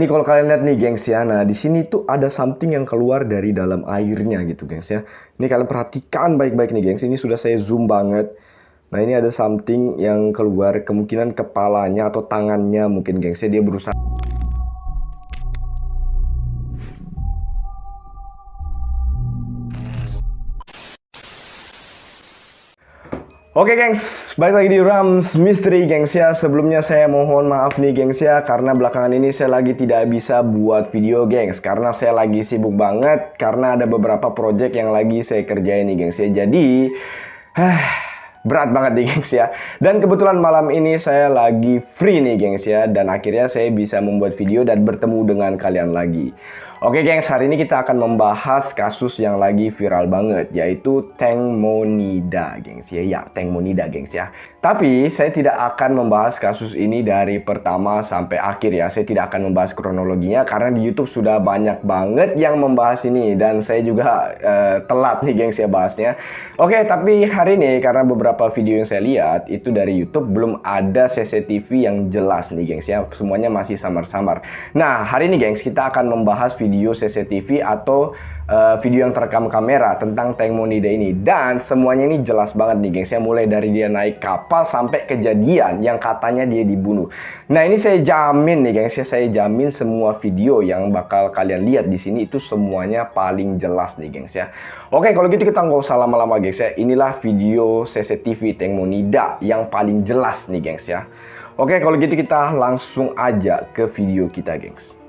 ini kalau kalian lihat nih, gengs ya. Nah, di sini tuh ada something yang keluar dari dalam airnya gitu, gengs ya. Ini kalian perhatikan baik-baik nih, gengs. Ini sudah saya zoom banget. Nah, ini ada something yang keluar, kemungkinan kepalanya atau tangannya mungkin, gengs ya. Dia berusaha. Oke gengs, balik lagi di Rams Mystery gengs ya. Sebelumnya saya mohon maaf nih gengs ya, karena belakangan ini saya lagi tidak bisa buat video gengs, karena saya lagi sibuk banget, karena ada beberapa project yang lagi saya kerjain nih gengs ya. Jadi berat banget nih gengs ya. Dan kebetulan malam ini saya lagi free nih gengs ya, dan akhirnya saya bisa membuat video dan bertemu dengan kalian lagi. Oke gengs, hari ini kita akan membahas kasus yang lagi viral banget, yaitu Tank Monida gengs ya. Ya, Tank Monida gengs ya. Tapi saya tidak akan membahas kasus ini dari pertama sampai akhir ya. Saya tidak akan membahas kronologinya karena di YouTube sudah banyak banget yang membahas ini, dan saya juga telat nih gengs ya bahasnya. Oke, tapi hari ini karena beberapa video yang saya lihat itu dari YouTube belum ada CCTV yang jelas nih gengs ya. Semuanya masih samar-samar. Nah, hari ini gengs kita akan membahas video CCTV atau video yang terekam kamera tentang Tank Monida ini, dan semuanya ini jelas banget nih gengs ya, mulai dari dia naik kapal sampai kejadian yang katanya dia dibunuh. Nah, ini saya jamin nih gengs ya, saya jamin semua video yang bakal kalian lihat di sini itu semuanya paling jelas nih gengs ya. Oke, kalau gitu kita nggak usah lama-lama gengs ya. Inilah video CCTV Tank Monida yang paling jelas nih gengs ya. Oke, kalau gitu kita langsung aja ke video kita gengs.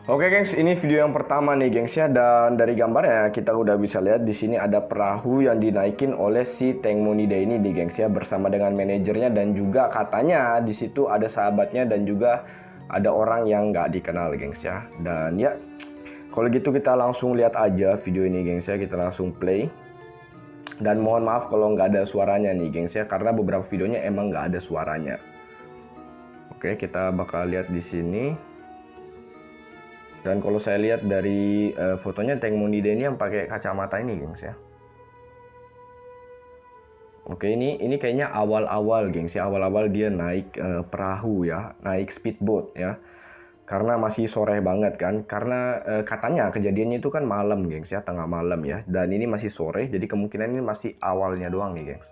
Oke gengs, ini video yang pertama nih gengs ya, dan dari gambarnya kita udah bisa lihat di sini ada perahu yang dinaikin oleh si Tank Monida ini nih gengs ya, bersama dengan manajernya, dan juga katanya di situ ada sahabatnya dan juga ada orang yang nggak dikenal gengs ya. Dan ya, kalau gitu kita langsung lihat aja video ini gengs ya, kita langsung play. Dan mohon maaf kalau nggak ada suaranya nih gengs ya, karena beberapa videonya emang nggak ada suaranya. Oke, kita bakal lihat di sini. Dan kalau saya lihat dari fotonya, Tank Monida ini yang pakai kacamata ini gengs ya. Oke, ini kayaknya awal-awal gengs ya, awal-awal dia naik perahu ya, naik speedboat ya. Karena masih sore banget kan, karena katanya kejadiannya itu kan malam gengs ya, tengah malam ya. Dan ini masih sore, jadi kemungkinan ini masih awalnya doang nih gengs.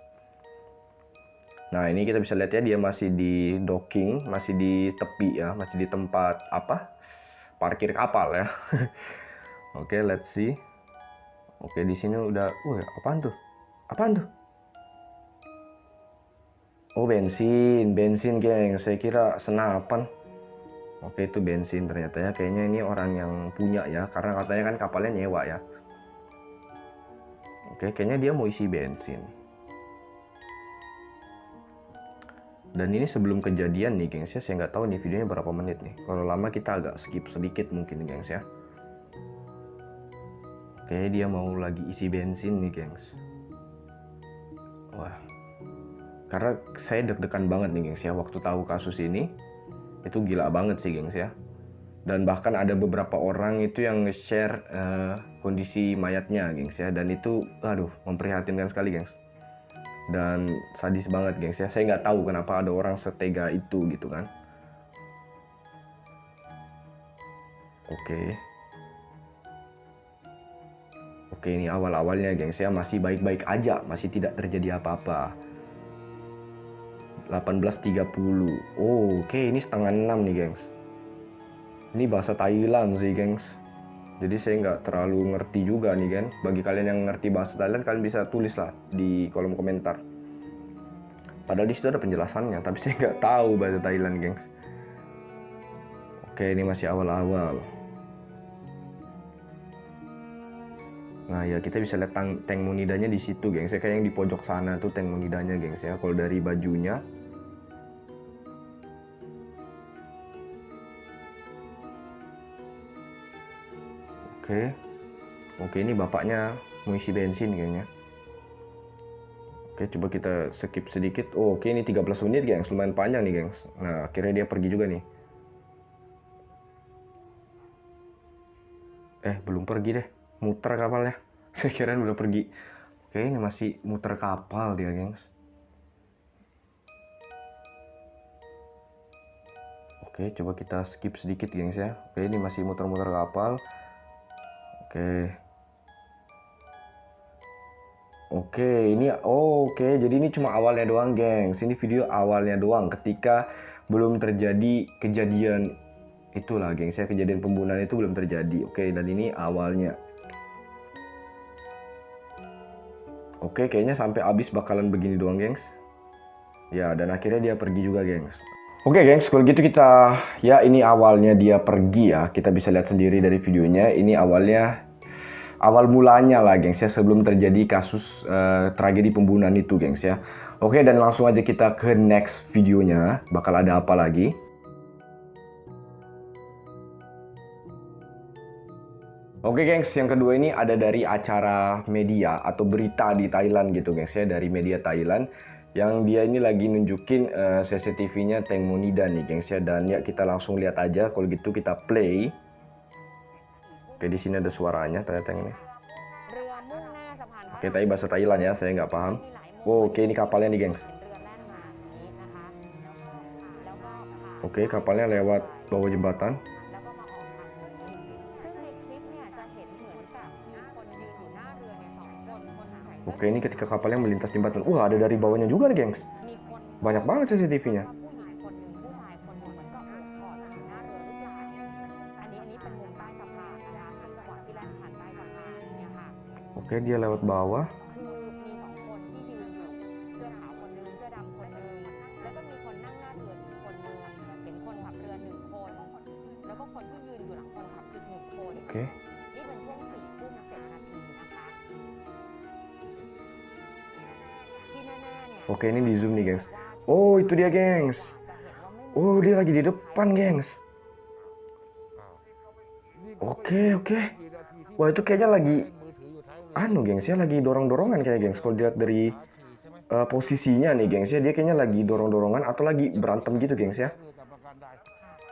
Nah, ini kita bisa lihat ya, dia masih di docking, masih di tepi ya, masih di tempat apa? Parkir kapal ya. Oke, let's see. Oke, di sini udah, apaan tuh? Apaan tuh? Oh, bensin, geng. Saya kira senapan. Oke, itu bensin ternyata ya. Kayaknya ini orang yang punya ya, karena katanya kan kapalnya nyewa ya. Oke, kayaknya dia mau isi bensin. Dan ini sebelum kejadian nih gengs ya, saya nggak tahu nih videonya berapa menit nih. Kalau lama kita agak skip sedikit mungkin gengs ya. Oke, dia mau lagi isi bensin nih gengs. Wah, karena saya deg-degan banget nih gengs ya, waktu tahu kasus ini. Itu gila banget sih gengs ya. Dan bahkan ada beberapa orang itu yang nge-share kondisi mayatnya gengs ya. Dan itu, aduh, memprihatinkan sekali gengs. Dan sadis banget gengs ya, saya nggak tahu kenapa ada orang setega itu gitu kan. Oke, ini awal-awalnya gengs ya, masih baik-baik aja, masih tidak terjadi apa-apa. 18.30. Oke, ini setengah 6 nih gengs. Ini bahasa Thailand sih gengs, jadi saya nggak terlalu ngerti juga nih kan. Bagi kalian yang ngerti bahasa Thailand, kalian bisa tulis lah di kolom komentar. Padahal di situ ada penjelasannya, tapi saya nggak tahu bahasa Thailand gengs. Oke, ini masih awal-awal. Nah ya, kita bisa lihat Tank Monidanya di situ gengs ya, kayak yang di pojok sana tuh Tank Monidanya gengs ya, kalau dari bajunya. Oke, ini bapaknya mau isi bensin kayaknya. Oke, coba kita skip sedikit. Oke, ini 13 menit gengs, lumayan panjang nih gengs. Nah, akhirnya dia pergi juga nih. Belum pergi deh, muter kapalnya. Saya kira udah pergi. Oke, ini masih muter kapal dia gengs. Oke, coba kita skip sedikit gengs ya. Oke, ini masih muter-muter kapal. Oke. Oke, ini oke, jadi ini cuma awalnya doang, gengs. Ini video awalnya doang ketika belum terjadi kejadian itulah, gengs ya. Kejadian pembunuhan itu belum terjadi. Oke, dan ini awalnya. Oke, kayaknya sampai habis bakalan begini doang, gengs. Ya, dan akhirnya dia pergi juga, gengs. Oke, gengs, kalau gitu kita, ya ini awalnya dia pergi ya. Kita bisa lihat sendiri dari videonya. Ini awal mulanya lah, gengs ya, sebelum terjadi kasus tragedi pembunuhan itu, gengs ya. Oke, dan langsung aja kita ke next videonya. Bakal ada apa lagi? Oke, gengs, yang kedua ini ada dari acara media atau berita di Thailand gitu, gengs ya, dari media Thailand. Yang dia ini lagi nunjukin CCTV-nya Tank Monida nih, gengs ya. Dan ya kita langsung lihat aja. Kalau gitu kita play. Oke, di sini ada suaranya ternyata ini. Oke, tadi bahasa Thailand ya, saya nggak paham. Oh, oke, ini kapalnya nih, gengs. Oke, kapalnya lewat bawah jembatan. Oke, ini ketika kapalnya melintas jembatan. Wah, ada dari bawahnya juga nih, gengs. Banyak banget CCTV-nya. Oke, dia lewat bawah. Oke. Oke, ini di zoom nih, gengs. Oh, itu dia, gengs. Oh, dia lagi di depan, gengs. Oke. Wah, itu kayaknya lagi gengs ya, lagi dorong-dorongan kayak, gengs. Kalau dilihat dari posisinya nih, gengs ya, dia kayaknya lagi dorong-dorongan atau lagi berantem gitu, gengs ya.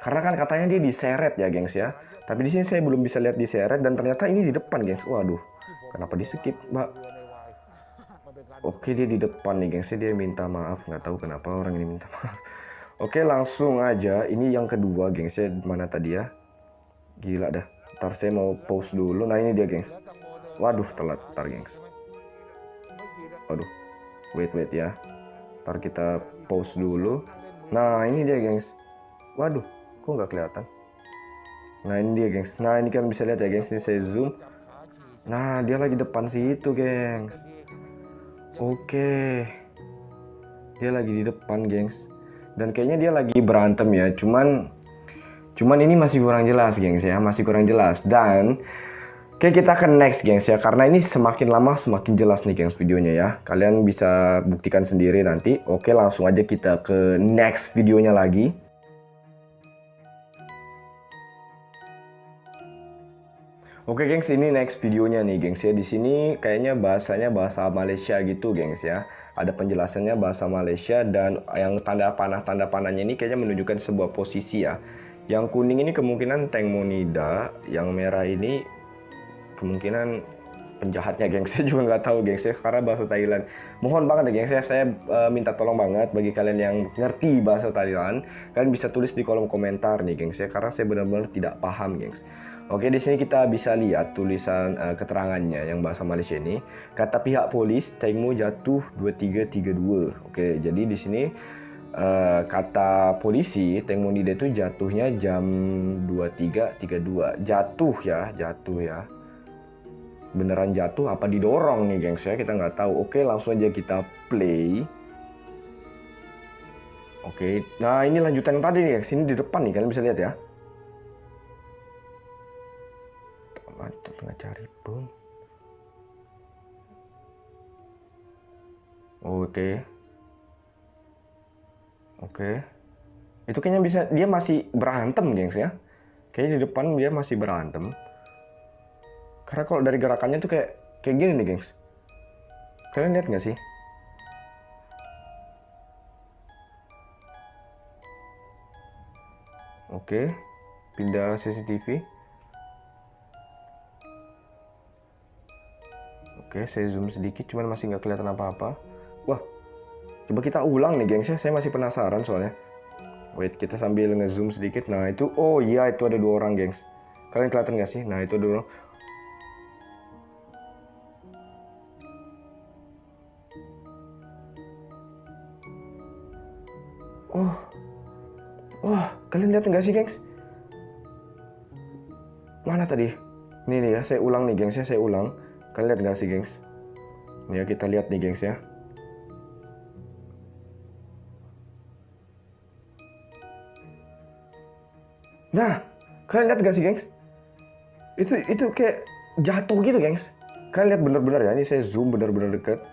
Karena kan katanya dia diseret ya, gengs ya. Tapi di sini saya belum bisa lihat diseret dan ternyata ini di depan, gengs. Waduh, kenapa di skip, Mbak? Oke, dia di depan nih, gengs. Dia minta maaf, nggak tahu kenapa orang ini minta maaf. Oke, langsung aja. Ini yang kedua, gengs ya. Mana tadi ya? Gila dah. Ntar saya mau pause dulu. Nah, ini dia, gengs. Waduh, telat. Ntar, gengs. Waduh. Wait ya. Ntar kita pause dulu. Nah, ini dia, gengs. Waduh, kok nggak kelihatan? Nah, ini dia, gengs. Nah, ini kan bisa lihat ya, gengs. Ini saya zoom. Nah, dia lagi depan situ, gengs. Oke. Dia lagi di depan, gengs. Dan kayaknya dia lagi berantem ya. Cuman ini masih kurang jelas, gengs ya. Masih kurang jelas. Dan oke, kita ke next, gengs ya. Karena ini semakin lama semakin jelas nih, gengs, videonya ya. Kalian bisa buktikan sendiri nanti. Oke, langsung aja kita ke next videonya lagi. Oke, gengs, ini next videonya nih, gengs ya. Di sini kayaknya bahasanya bahasa Malaysia gitu, gengs ya. Ada penjelasannya bahasa Malaysia dan yang tanda panahnya ini kayaknya menunjukkan sebuah posisi ya. Yang kuning ini kemungkinan Tank Monida, yang merah ini kemungkinan penjahatnya, gengs. Saya juga nggak tahu, gengs ya, karena bahasa Thailand. Mohon banget ya, gengs ya, saya minta tolong banget bagi kalian yang ngerti bahasa Thailand, kalian bisa tulis di kolom komentar nih, gengs ya, karena saya benar-benar tidak paham, gengs. Oke, di sini kita bisa lihat tulisan keterangannya yang bahasa Malaysia ini. Kata pihak polis, tankmu jatuh 2332. Oke, jadi di sini kata polisi, Tank Monida itu jatuhnya jam 23.32. Jatuh ya. Beneran jatuh apa didorong nih, gengs ya, kita nggak tahu. Oke, langsung aja kita play. Oke, nah ini lanjutan yang tadi nih, gengs. Ini di depan nih, kalian bisa lihat ya. Tengah cari bom. Oke. Itu kayaknya bisa, dia masih berantem, gengs ya. Kayaknya di depan dia masih berantem. Karena kalau dari gerakannya tuh kayak gini nih, gengs. Kalian lihat nggak sih? Oke, pindah CCTV. Oke, saya zoom sedikit, cuman masih nggak kelihatan apa-apa. Wah, coba kita ulang nih, gengs ya. Saya masih penasaran soalnya. Wait, kita sambil ngezoom sedikit. Nah itu, oh iya itu ada 2 orang gengs. Kalian kelihatan gak sih? Nah itu dulu. Oh, wah, kalian lihat nggak sih gengs? Mana tadi? Nih nih ya, saya ulang nih gengs ya, saya ulang. Kalian lihat nggak sih gengs? Nih ya, kita lihat nih gengs ya. Nah, kalian lihat nggak sih gengs? Itu kayak jatuh gitu gengs. Kalian lihat bener-bener ya, ini saya zoom bener-bener deket.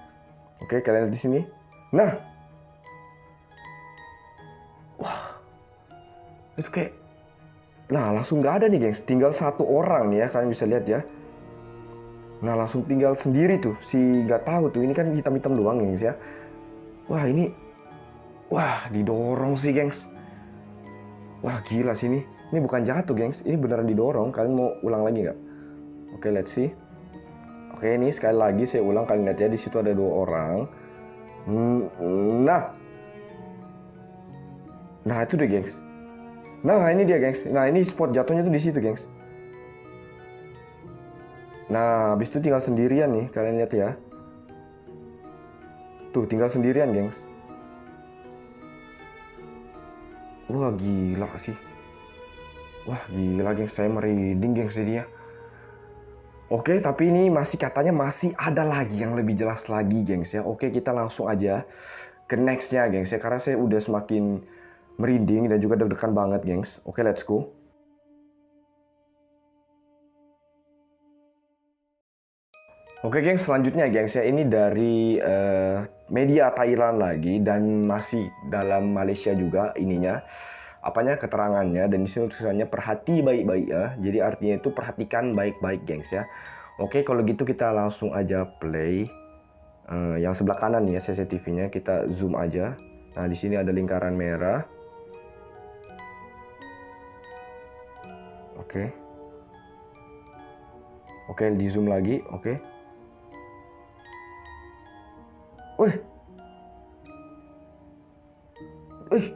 Oke, kalian lihat di sini. Nah, wah, itu kayak, nah langsung nggak ada nih gengs. Tinggal 1 orang nih ya, kalian bisa lihat ya. Nah langsung tinggal sendiri tuh, si nggak tahu tuh, ini kan hitam-hitam doang gengs ya. Wah ini, wah didorong sih gengs. Wah gila sih ini. Ini bukan jatuh gengs, ini beneran didorong. Kalian mau ulang lagi nggak? Oke, let's see. Oke, ini sekali lagi saya ulang, kalian lihat ya, di situ ada 2 orang. Nah itu deh gengs. Nah ini dia gengs. Nah ini spot jatuhnya tuh di situ gengs. Nah habis itu tinggal sendirian nih, kalian lihat ya. Tuh tinggal sendirian gengs. Wah gila sih. Wah gila gengs, saya merinding gengs dia. Oke, tapi ini masih katanya masih ada lagi yang lebih jelas lagi gengs ya. Oke, kita langsung aja ke nextnya gengs ya, karena saya udah semakin merinding dan juga deg-degan banget gengs. Oke, let's go. Oke gengs, selanjutnya gengs ya, ini dari media Thailand lagi dan masih dalam Malaysia juga ininya. Apanya keterangannya, dan di sini tulisannya perhati baik-baik ya. Jadi artinya itu perhatikan baik-baik gengs ya. Oke, kalau gitu kita langsung aja play. Yang sebelah kanan ya CCTV-nya, kita zoom aja. Nah di sini ada lingkaran merah. Oke. Oke, di zoom lagi. Oke. Wih. Wih.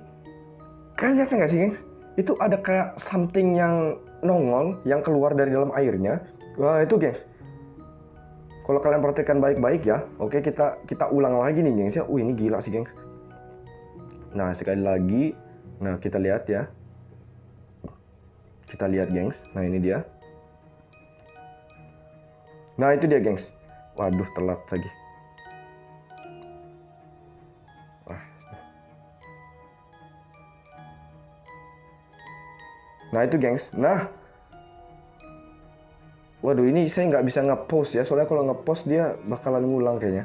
Kalian lihat nggak sih gengs? Itu ada kayak something yang nongol, yang keluar dari dalam airnya. Wah itu gengs. Kalau kalian perhatikan baik-baik ya. Oke, kita ulang lagi nih gengs ya. Ini gila sih gengs. Nah sekali lagi. Nah kita lihat ya. Kita lihat gengs. Nah ini dia. Nah itu dia gengs. Waduh telat lagi. Nah itu gengs. Nah, waduh ini saya nggak bisa ngepost ya, soalnya kalau ngepost dia bakalan ngulang kayaknya.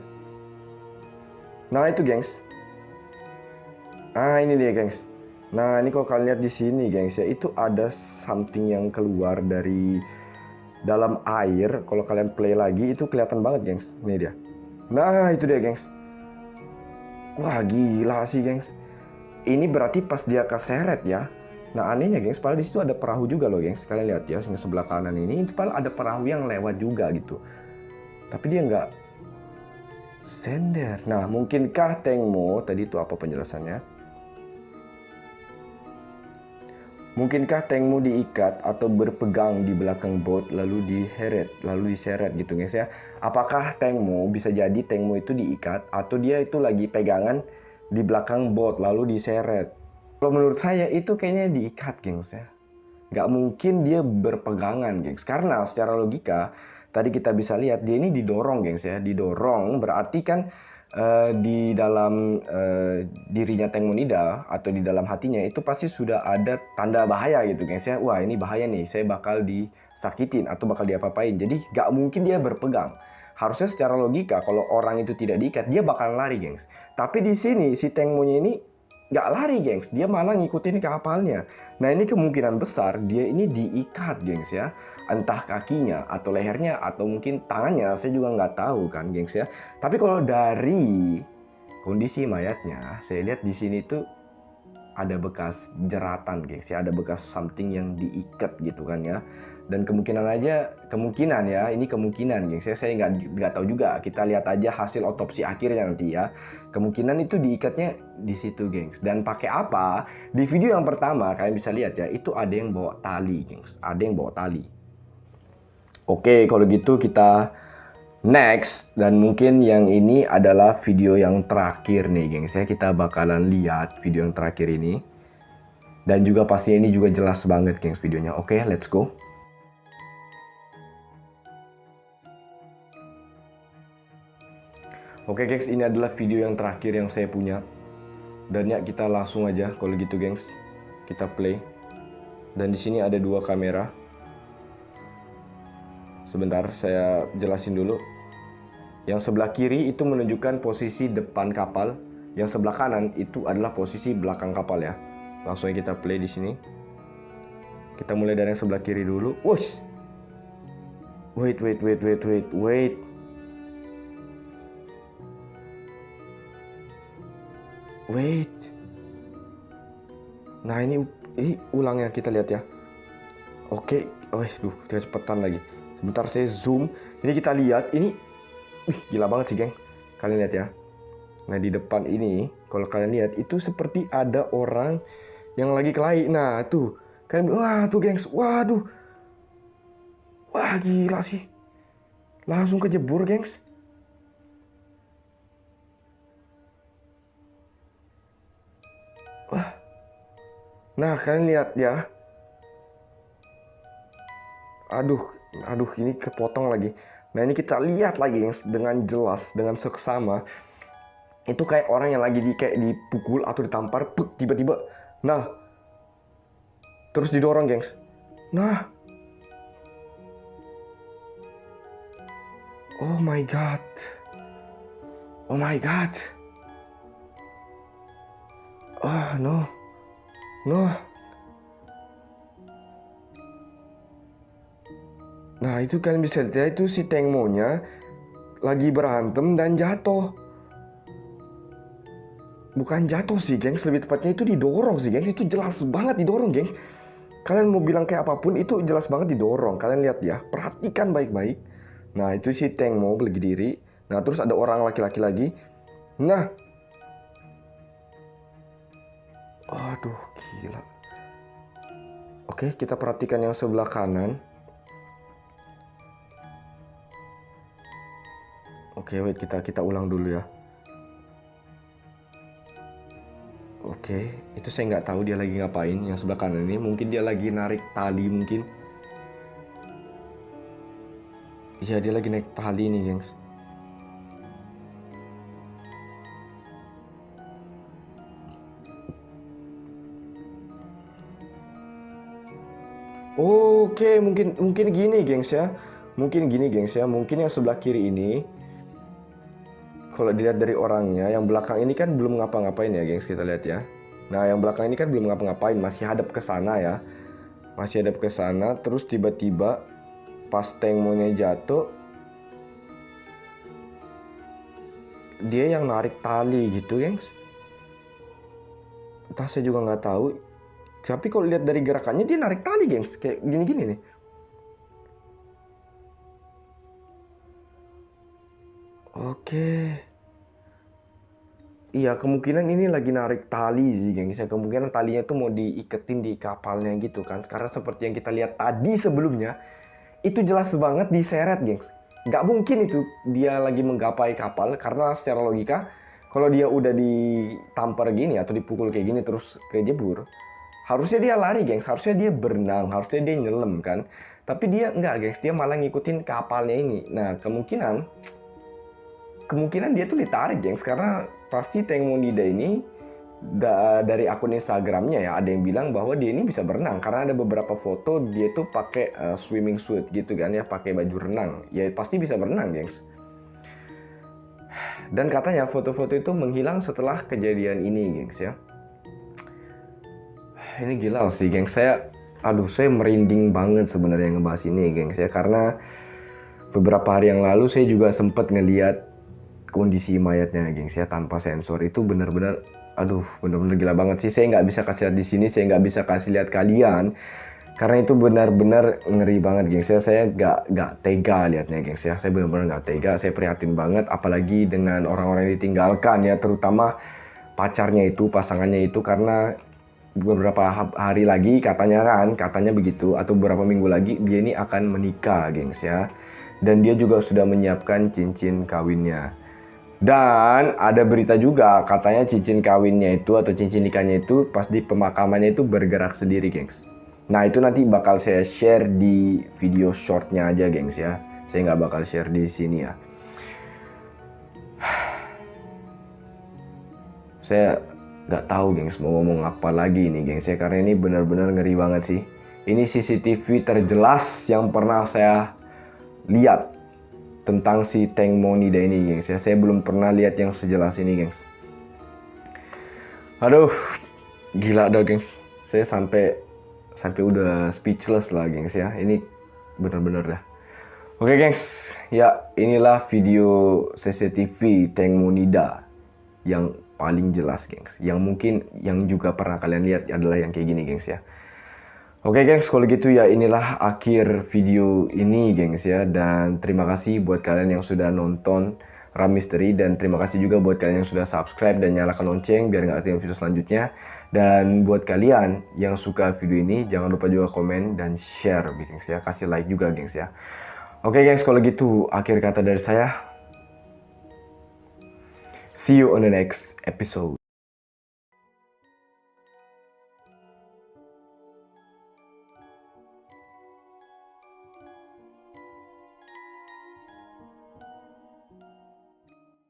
Nah itu gengs. Ah ini dia gengs. Nah ini kalau kalian lihat di sini gengs ya, itu ada something yang keluar dari dalam air. Kalau kalian play lagi itu kelihatan banget gengs. Ini dia. Nah itu dia gengs. Wah gila sih gengs. Ini berarti pas dia keseret ya. Nah anehnya gengs, padahal di situ ada perahu juga loh gengs. Kalian lihat ya, sebelah kanan ini itu padahal ada perahu yang lewat juga gitu. Tapi dia nggak sender. Nah mungkinkah Tengmo, tadi itu apa penjelasannya? Mungkinkah Tengmo diikat atau berpegang di belakang bot lalu diseret gitu guys ya. Apakah Tengmo, bisa jadi Tengmo itu diikat atau dia itu lagi pegangan di belakang bot lalu diseret. Kalau menurut saya itu kayaknya diikat gengs ya. Nggak mungkin dia berpegangan gengs. Karena secara logika tadi kita bisa lihat dia ini didorong gengs ya. Didorong berarti kan di dalam dirinya Tengmo Nida atau di dalam hatinya itu pasti sudah ada tanda bahaya gitu gengs ya. Wah ini bahaya nih, saya bakal disakitin atau bakal diapa-apain. Jadi nggak mungkin dia berpegang. Harusnya secara logika kalau orang itu tidak diikat dia bakal lari gengs. Tapi di sini si Tengmonya ini nggak lari gengs, dia malah ngikutin kapalnya. Nah ini kemungkinan besar dia ini diikat gengs ya, entah kakinya atau lehernya atau mungkin tangannya, saya juga nggak tahu kan gengs ya. Tapi kalau dari kondisi mayatnya, saya lihat di sini tuh ada bekas jeratan gengs ya, ada bekas something yang diikat gitu kan ya. Dan kemungkinan ya, ini kemungkinan gengs ya, saya nggak tahu juga, kita lihat aja hasil otopsi akhirnya nanti ya. Kemungkinan itu diikatnya di situ gengs. Dan pakai apa? Di video yang pertama kalian bisa lihat ya, itu ada yang bawa tali gengs, ada yang bawa tali. Oke, kalau gitu kita next, dan mungkin yang ini adalah video yang terakhir nih gengs ya. Kita bakalan lihat video yang terakhir ini. Dan juga pastinya ini juga jelas banget gengs videonya. Oke, let's go. Oke gengs, ini adalah video yang terakhir yang saya punya. Dan ya kita langsung aja kalau gitu gengs. Kita play. Dan di sini ada 2 kamera. Sebentar, saya jelasin dulu. Yang sebelah kiri itu menunjukkan posisi depan kapal, yang sebelah kanan itu adalah posisi belakang kapal ya. Langsung kita play di sini. Kita mulai dari yang sebelah kiri dulu. Wush. Wait. Nah, ini ulangnya kita lihat ya. Oke, kecepatan lagi. Sebentar saya zoom. Ini kita lihat, ini gila banget sih geng. Kalian lihat ya. Nah, di depan ini kalau kalian lihat itu seperti ada orang yang lagi kelahi. Nah, tuh. Kalian wah tuh gengs. Waduh. Wah, gila sih. Langsung kejebur gengs. Wah. Nah, kalian lihat ya. Aduh, ini kepotong lagi. Nah, ini kita lihat lagi gengs dengan jelas, dengan seksama. Itu kayak orang yang lagi kayak dipukul atau ditampar, tiba-tiba. Nah, terus didorong gengs. Nah. Oh my god. Oh no. Nah, itu kalian bisa lihat, itu si Tengmo-nya lagi berantem dan jatuh. Bukan jatuh sih gengs, lebih tepatnya itu didorong sih gengs. Itu jelas banget didorong gengs. Kalian mau bilang kayak apapun, itu jelas banget didorong. Kalian lihat ya, perhatikan baik-baik. Nah, itu si Tengmo lagi diri. Nah, terus ada orang laki-laki lagi. Nah. Aduh, gila. Oke, kita perhatikan yang sebelah kanan. Oke, wait, kita ulang dulu ya. Oke, itu saya nggak tahu dia lagi ngapain. Yang sebelah kanan ini mungkin dia lagi narik tali mungkin. Iya, dia lagi naik tali nih gengs. Oke, mungkin gini gengs ya. Mungkin yang sebelah kiri ini, kalau dilihat dari orangnya, yang belakang ini kan belum ngapa-ngapain ya gengs, kita lihat ya. Nah, yang belakang ini kan belum ngapa-ngapain, masih hadap ke sana ya. Masih hadap ke sana, terus tiba-tiba pas Tengmo-nya jatuh, dia yang narik tali gitu gengs. Entah, saya juga nggak tahu. Tapi kalau lihat dari gerakannya, dia narik tali gengs, kayak gini-gini nih. Oke. Iya, kemungkinan ini lagi narik tali sih gengs. Kemungkinan talinya itu mau diiketin di kapalnya gitu kan. Karena seperti yang kita lihat tadi sebelumnya, itu jelas banget diseret gengs. Nggak mungkin itu dia lagi menggapai kapal, karena secara logika, kalau dia udah ditampar gini atau dipukul kayak gini terus kejebur, harusnya dia lari gengs, harusnya dia berenang, harusnya dia nyelam kan. Tapi dia nggak gengs, dia malah ngikutin kapalnya ini. Nah, kemungkinan dia tuh ditarik gengs, karena pasti Tengmo Nida ini dari akun Instagramnya ya, ada yang bilang bahwa dia ini bisa berenang, karena ada beberapa foto dia tuh pakai swimming suit gitu kan ya, pakai baju renang. Ya pasti bisa berenang gengs. Dan katanya foto-foto itu menghilang setelah kejadian ini gengs ya. Ini gila sih gengs, saya merinding banget sebenarnya ngebahas ini gengs ya, karena beberapa hari yang lalu saya juga sempat ngeliat kondisi mayatnya gengs ya, tanpa sensor. Itu benar-benar aduh bener-bener gila banget sih. Saya nggak bisa kasih lihat di sini, saya nggak bisa kasih lihat kalian karena itu benar-benar ngeri banget gengs ya. Saya nggak tega liatnya gengs ya. Saya benar-benar nggak tega. Saya prihatin banget apalagi dengan orang-orang yang ditinggalkan ya, terutama pacarnya itu, pasangannya itu, karena beberapa hari lagi katanya begitu, atau beberapa minggu lagi dia ini akan menikah gengs ya. Dan dia juga sudah menyiapkan cincin kawinnya. Dan ada berita juga katanya cincin kawinnya itu atau cincin nikahnya itu pas di pemakamannya itu bergerak sendiri gengs. Nah itu nanti bakal saya share di video shortnya aja gengs ya. Saya nggak bakal share di sini ya. Saya nggak tahu gengs mau ngomong apa lagi nih gengs ya, karena ini benar-benar ngeri banget sih. Ini CCTV terjelas yang pernah saya lihat tentang si Tank Monida ini gengs ya. Saya belum pernah lihat yang sejelas ini gengs. Aduh, gila dah gengs. Saya sampai udah speechless lah gengs ya. Ini bener-bener dah. Oke gengs, ya inilah video CCTV Tank Monida yang paling jelas gengs. Yang mungkin yang juga pernah kalian lihat adalah yang kayak gini gengs ya. Oke gengs, kalau gitu ya inilah akhir video ini gengs ya. Dan terima kasih buat kalian yang sudah nonton Ram Misteri, dan terima kasih juga buat kalian yang sudah subscribe dan nyalakan lonceng biar nggak ketinggalan video selanjutnya. Dan buat kalian yang suka video ini jangan lupa juga komen dan share gengs ya, kasih like juga gengs ya. Oke gengs, kalau gitu akhir kata dari saya. See you on the next episode.